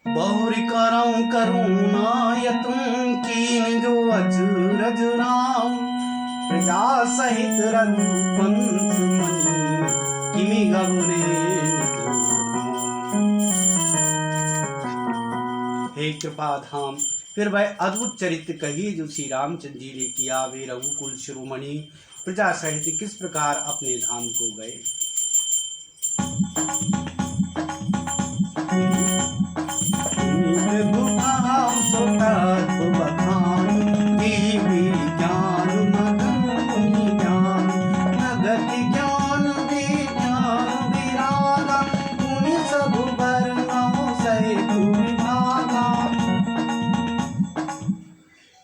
बहुर करऊं करुणा यतुम कीन जो अजरज राम प्रजा सहित रघुवंश मनि किमि गबुरे। हे कृपा धाम, फिर वह अद्भुत चरित्र कहिए जो श्री रामचंद्र जी ने किया। वे रघुकुल शिरोमणि प्रजा सहित किस प्रकार अपने धाम को गए।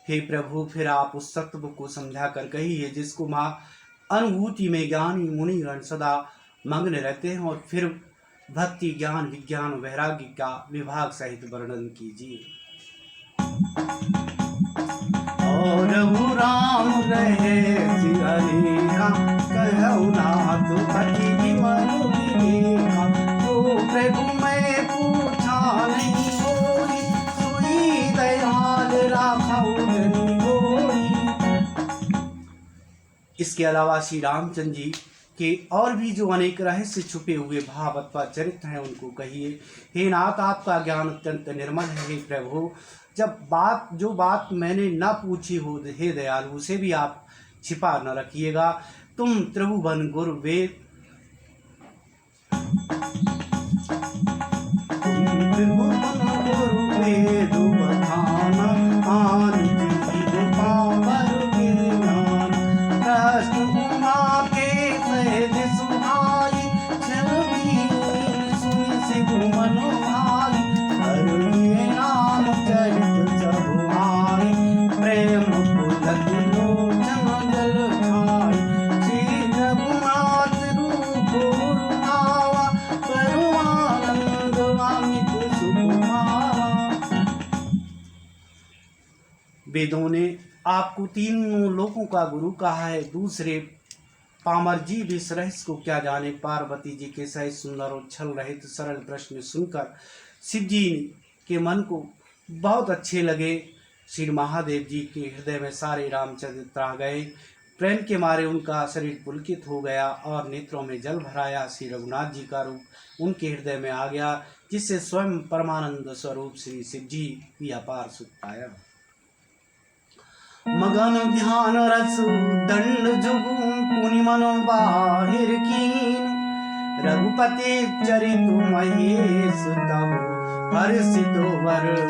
हे प्रभु, फिर आप उस तत्व को समझा कर कहिए जिसको माँ अनुभूति में ज्ञानी मुनिगण सदा मग्न रहते हैं, और फिर भक्ति ज्ञान विज्ञान वैराग्य का विभाग सहित वर्णन कीजिए। और राम रहे कहु नाथ पति मनु विवेका, तो प्रभु मैं पूछा नहीं होई, सुई दयाल राखौ जनि होई। इसके अलावा श्री रामचंद्र जी के और भी जो अनेक रहस्य छुपे हुए भाव अथवा चरित्र हैं उनको कहिए। हे नाथ, आपका ज्ञान अत्यंत निर्मल है। हे प्रभु, जो बात मैंने न पूछी हो, हे दयालु, उसे भी आप छिपा न रखिएगा। तुम त्रिभुवन गुरु वेद वेदों ने आपको तीनों लोकों का गुरु कहा है। दूसरे पामर जीव इस रहस्य को क्या जाने। पार्वती जी के सहित सुंदर और छल रहित सरल प्रश्न सुनकर शिव जी के मन को बहुत अच्छे लगे। श्री महादेव जी के हृदय में सारे रामचरित्र आ गए। प्रेम के मारे उनका शरीर पुलकित हो गया और नेत्रों में जल भराया। श्री रघुनाथ जी का रूप उनके हृदय में आ गया, जिससे स्वयं परमानंद स्वरूप श्री शिव जी भी अपार सुख पाया। मगन ध्यान रस दंड जुगु पुनि मनो बाहिर कीन, रघुपति चरित महेश तब हर्षित वर ले।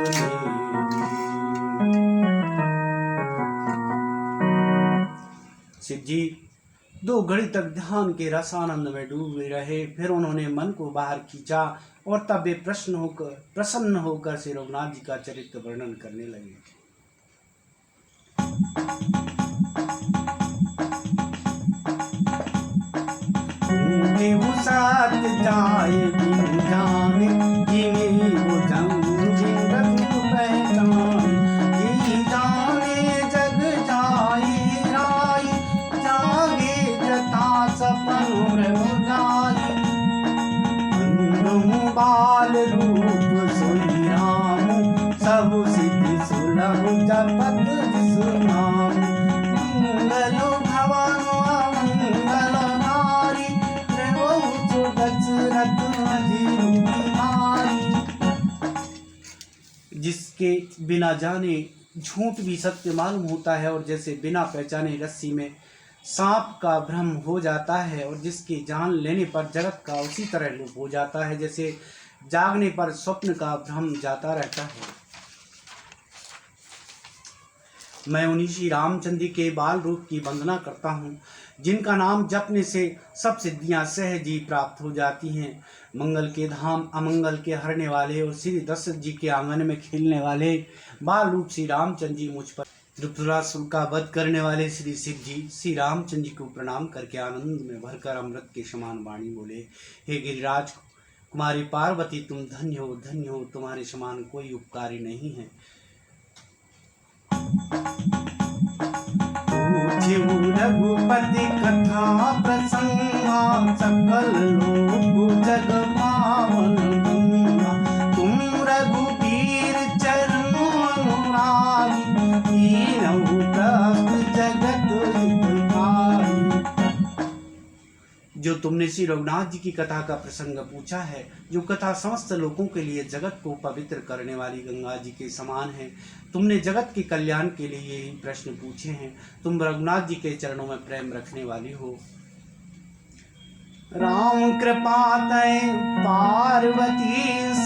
शिव जी 2 घड़ी तक ध्यान के रसानंद में डूबे रहे। फिर उन्होंने मन को बाहर खींचा और तब वे प्रसन्न होकर श्री रघुनाथ जी का चरित्र वर्णन करने लगे। साथ जाए बिन जाने जिने वो जंग जिन रघु पहचान, ये जाने जग जाए राई, जागे जता सपन रघु जाई। अन्नु बाल रूप सोई राम, सब सिद्धि सुलभ जपत जिसु नाम। मंगल भवन मंगल नारी, जिसके बिना जाने झूठ भी सत्य मालूम होता है, और जैसे बिना पहचाने रस्सी में सांप का भ्रम हो जाता है, और जिसके जान लेने पर जगत का उसी तरह लोप हो जाता है जैसे जागने पर स्वप्न का भ्रम जाता रहता है। मैं उन्हीं श्री रामचंद्र जी के बाल रूप की वंदना करता हूँ, जिनका नाम जपने से सब सिद्धियां सहज ही प्राप्त हो जाती हैं। मंगल के धाम अमंगल के हरने वाले और श्री दशरथ जी के आंगन में खेलने वाले बाल रूप श्री रामचंद्र जी, मुझ पर त्रिपुरासुर का वध करने वाले श्री शिव जी श्री रामचंद्र जी को प्रणाम करके आनंद में भरकर अमृत के समान वाणी बोले। हे गिरिराज कुमारी पार्वती, तुम धन्य हो, तुम्हारे समान कोई उपकारी नहीं है। रघुपति कथा प्रसंगा, सकल लोक जग पावन, तुम रघु जो तुमने श्री रघुनाथ जी की कथा का प्रसंग पूछा है, जो कथा समस्त लोगों के लिए जगत को पवित्र करने वाली गंगा जी के समान है, तुमने जगत के कल्याण के लिए यही प्रश्न पूछे हैं। तुम रघुनाथ जी के चरणों में प्रेम रखने वाली हो। राम कृपा तय पार्वती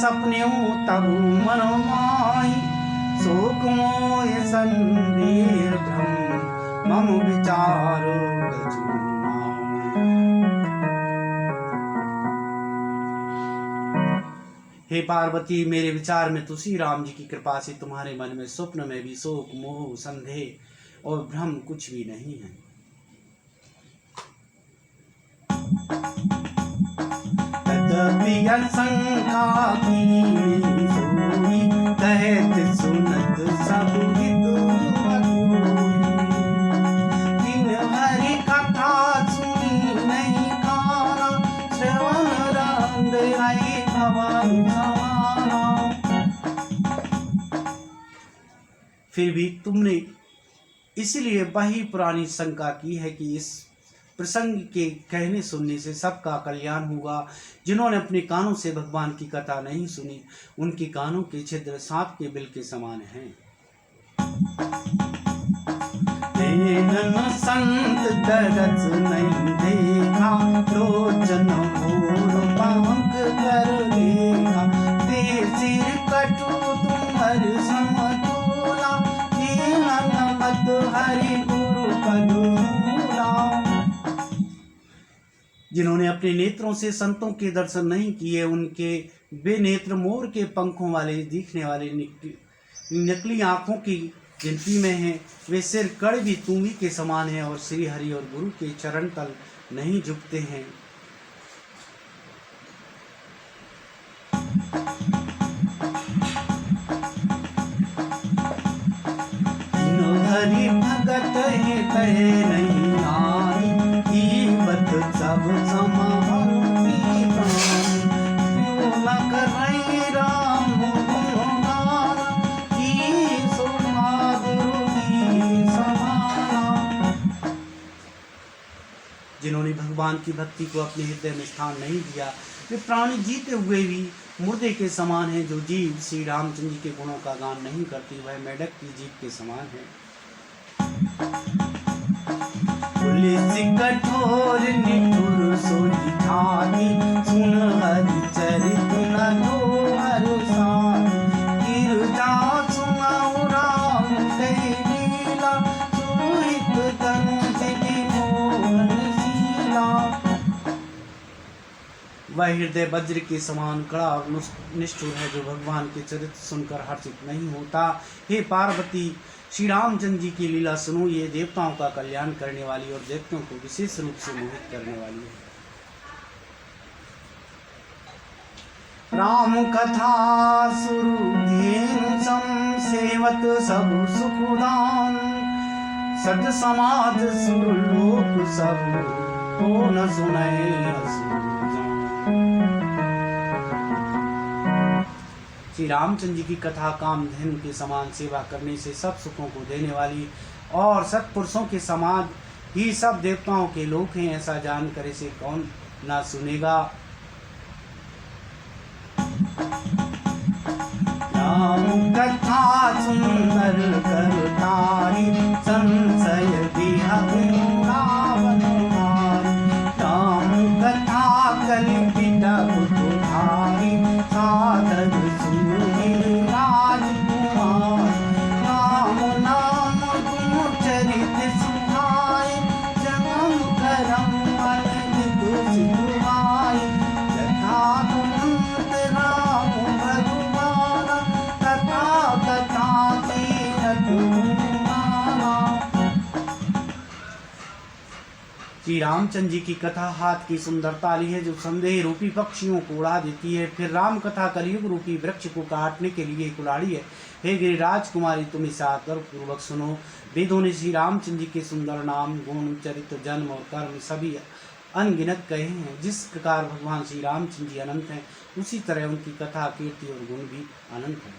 सपन्यों तब मन माई, शोक मोह संदेह भ्रम मम विचार हे पार्वती, मेरे विचार में तुलसी राम जी की कृपा से तुम्हारे मन में स्वप्न में भी शोक मोह संदेह और भ्रम कुछ भी नहीं है। शंका की सोई कहत सुनत सब हित दिन भरी कथा सुनी नहीं खाना, श्रवण रंग आई भवन समाना। फिर भी तुमने इसलिए वही पुरानी शंका की है कि इस प्रसंग के कहने सुनने से सबका कल्याण होगा। जिन्होंने अपने कानों से भगवान की कथा नहीं सुनी, उनके कानों के छिद्र सांप के बिल के समान हैं। संत दरस नहीं देखा, लोचन घोर पंख कर देखा, ते सिर कटु तुम्हार समतोला, मत हरि गुरु पदूला। जिन्होंने अपने नेत्रों से संतों के दर्शन नहीं किए, उनके वे नेत्र मोर के पंखों वाले दिखने वाले नकली आंखों की गिनती में हैं। वे सिर कड़ भी तूमी के समान हैं और श्री हरि और गुरु के चरण तल नहीं झुकते हैं। हरि भगत है कहे नहीं आई, कीमत सब समाई न करई राम गुणगान, की सुना गुरु की समाना। जिन्होंने भगवान की भक्ति को अपने हृदय में स्थान नहीं दिया, वे प्राणी जीते हुए भी मुर्दे के समान है। जो जीव श्री रामचंद्र जी के गुणों का गान नहीं करती, वह मेढक की जीभ के समान है। पुलिस कठोर निठुर सोई ठानी, सुन हरि चरित न दो हर सानी, गिरजा सुनाऊ राम कई लीला, सुहित तनुज की मोहन शीला। वह हृदय वज्र के समान कड़ा और निष्ठुर है, जो भगवान के चरित्र सुनकर हर्षित नहीं होता। हे पार्वती, श्री रामचंद्र जी की लीला सुनो, ये देवताओं का कल्याण करने वाली और देवताओं को विशेष रूप से मोहित करने वाली है। राम कथा सुरु धेनु सम सेवत सब सुखदान, सद समाज सुर लोक सब को न सुनय। श्री रामचंद्र जी की कथा कामधेनु के समान सेवा करने से सब सुखों को देने वाली और सत्पुरुषों के समान ही सब देवताओं के लोक हैं, ऐसा जानकर इसे कौन ना सुनेगा। राम कथा सुंदर करतारी, संशय रावण मारी, राम कथा कलिपिता कुतुहारी, साधन श्री रामचंद्र जी की कथा हाथ की सुंदर ताली है, जो संदेह रूपी पक्षियों को उड़ा देती है। फिर राम कथा कलयुग रूपी वृक्ष को काटने के लिए कुल्हाड़ी है। हे गिरिराज कुमारी, तुम इसे आदर पूर्वक सुनो। वेदों ने श्री रामचंद्र जी के सुंदर नाम, गुण, चरित्र, जन्म और कर्म सभी अनगिनत कहे हैं। जिस प्रकार भगवान श्री रामचंद्र जी अनंत हैं, उसी तरह उनकी कथा, कीर्ति और गुण भी अनंत है।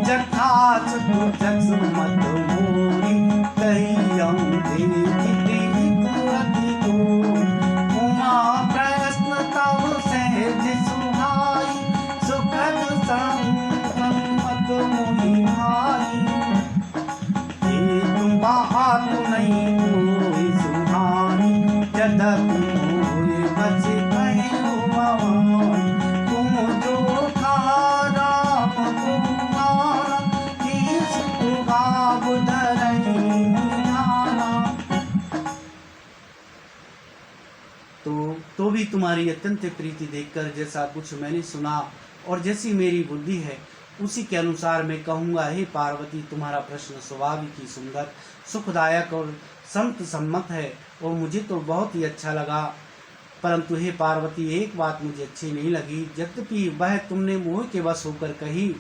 जथा बात नहीं कोई सुहानी, यद्यपि मोए बच गए भवानी। तुम जो था राम कुमारा, किस गाव धरई जाना। तो भी तुम्हारी अत्यंत प्रीति देखकर जैसा कुछ मैंने सुना और जैसी मेरी बुद्धि है उसी के अनुसार मैं कहूँगा। हे पार्वती, तुम्हारा प्रश्न स्वाभाविक ही सुंदर, सुखदायक और संत सम्मत है और मुझे तो बहुत ही अच्छा लगा। परंतु हे पार्वती, एक बात मुझे अच्छी नहीं लगी, यद्यपि वह तुमने मोह के वश होकर कही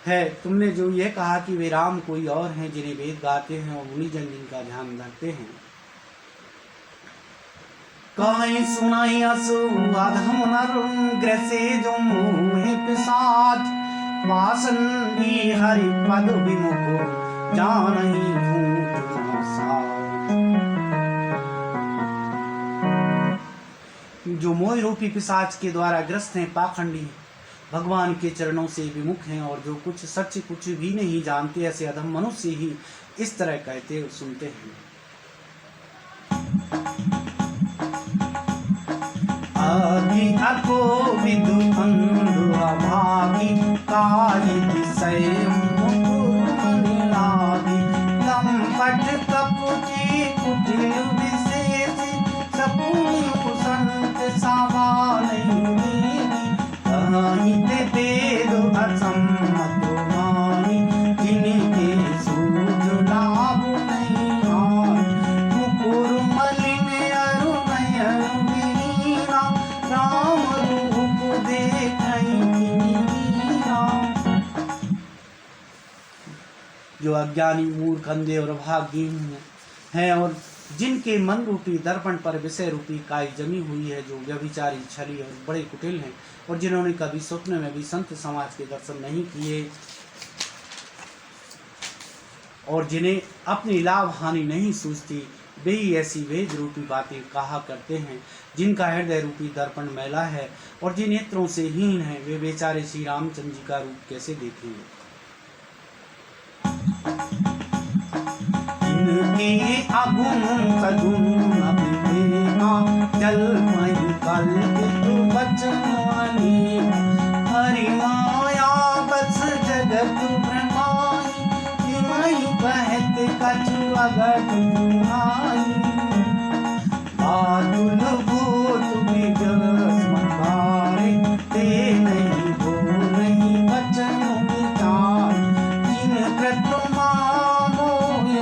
है। तुमने जो यह कहा कि वे राम कोई और हैं जिन्हें वेद गाते हैं और मुनिजन जिनका ध्यान रखते हैं। कहीं सुनाई असु अधम नर ग्रसे जो मोहे पिशाच, वासन भी हरि पद विमुख जानहि भूत सार। जो मोह रूपी पिशाच के द्वारा ग्रस्त हैं, पाखंडी भगवान के चरणों से विमुख हैं और जो कुछ सच कुछ भी नहीं जानते, ऐसे अधम मनुष्य ही इस तरह कहते सुनते हैं। आदि अको विदु अंधु अभागी, काई दिशय मुकुर लागी। लंपट कपुची कुटिल विशेष, सपुनि संत सावानी। कहिते वेद असम्मत वाणी, जिनके सूझ लाभ नहीं आनी। मुकुर मलिन अरुणय वीरा, राम रूप देखहि मीरा। जो अज्ञानी मूर्ख अंधे और अभागहीन हैं और जिनके मन रूपी दर्पण पर विषय रूपी काई जमी हुई है, जो व्यभिचारी छली और बड़े कुटिल हैं और जिन्होंने कभी स्वप्न में भी संत समाज के दर्शन नहीं किए और जिन्हें अपनी लाभ हानि नहीं सूझती, वे ही ऐसी वेद रूपी बातें कहा करते हैं। जिनका हृदय रूपी दर्पण मैला है और जिन नेत्रों से हीन है, वे बेचारे श्री रामचंद्र जी का रूप कैसे देखेंगे। इनके अगुण सगुण अभिवेका, जल मई कल्पित वचनानी। हरि माया बस जगत भ्रमाई, तिमहि कहत कछु अगट सुनाई। बादुल भूत विजस मंगारे, ते नहीं बोलहि वचन विचार। जिन कृत मानो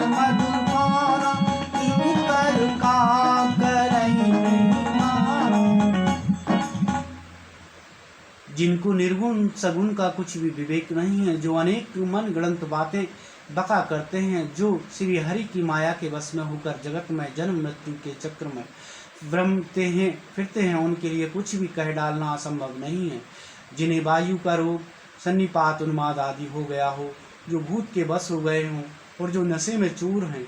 मधुमारा, तिन कर का करहि मारा। जिनको निर्गुण सगुण का कुछ भी विवेक नहीं है, जो अनेक मन गणंत बातें बका करते हैं, जो श्री हरि की माया के वश में होकर जगत में जन्म मृत्यु के चक्र में भ्रमते हैं फिरते हैं, उनके लिए कुछ भी कह डालना असंभव नहीं है। जिन्हें वायु का रोग, सन्निपात, उन्माद आदि हो गया हो, जो भूत के वश हो गए हों और जो नशे में चूर हैं,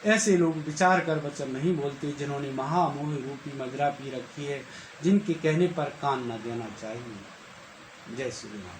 ऐसे लोग विचार कर वचन नहीं बोलते। जिन्होंने महामोह रूपी मदिरा पी रखी है, जिनके कहने पर कान न देना चाहिए। जय श्री राम।